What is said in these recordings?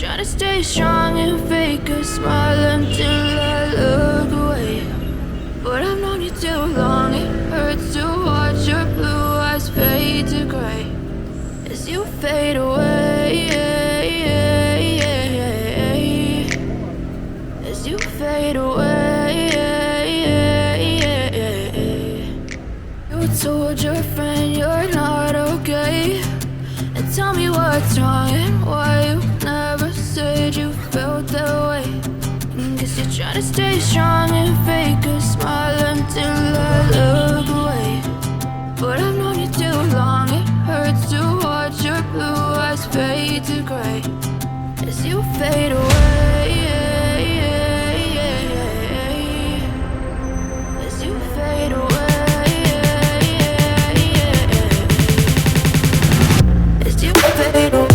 Try to stay strong and fake a smile until I look away. But I've known you too long, it hurts to watch your blue eyes fade to gray as you fade away. As you fade away. You told your friend you're not okay, and tell me what's wrong and why you never said you felt that way. Guess you're trying to stay strong and fake a smile until I look away. But I've known you too long, it hurts to watch your blue eyes fade to gray as you fade away. As you fade away. As you fade away.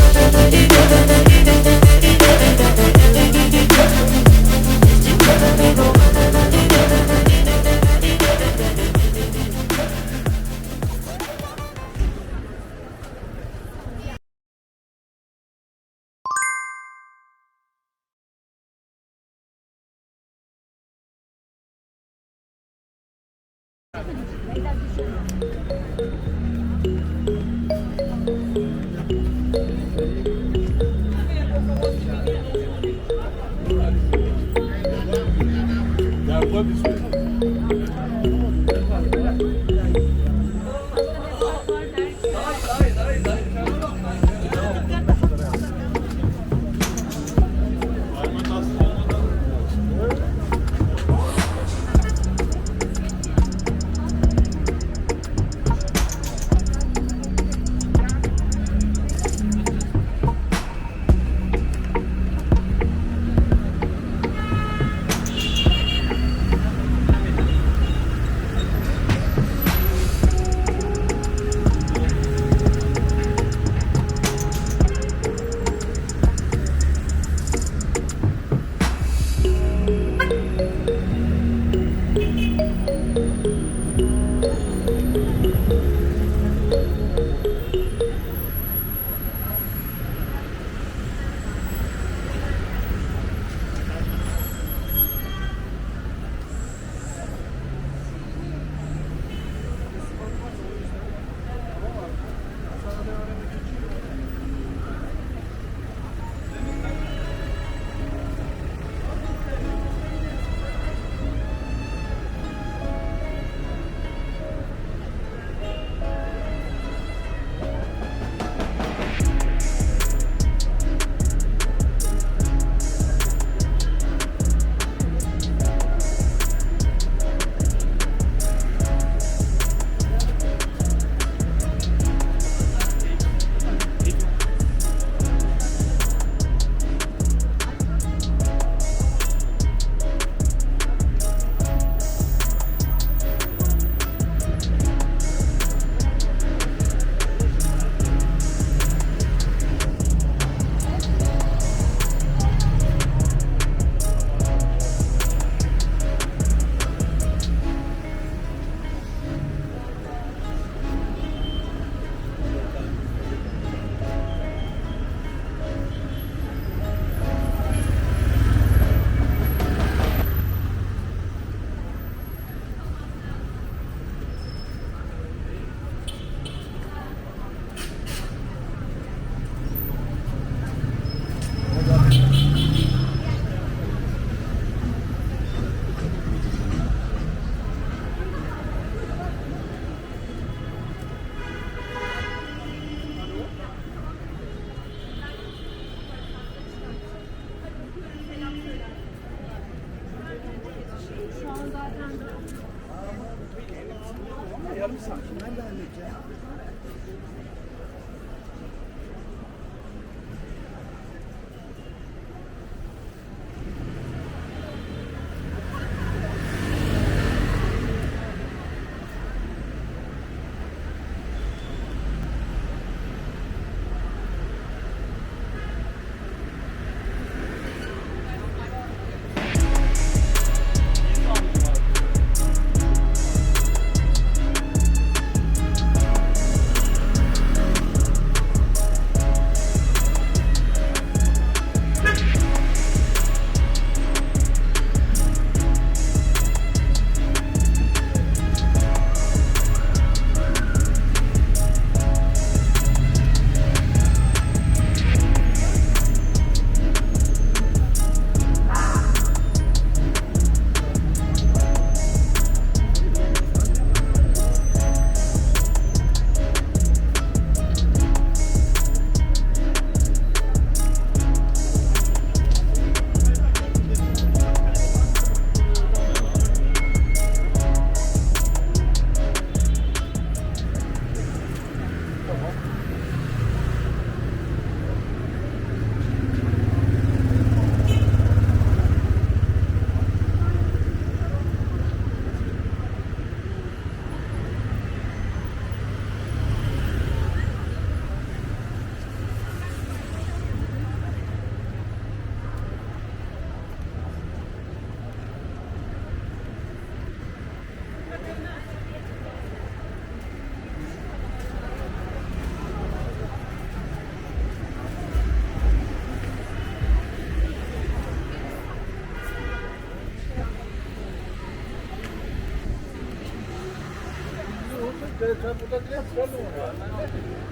ben burada direkt çıkardım onu.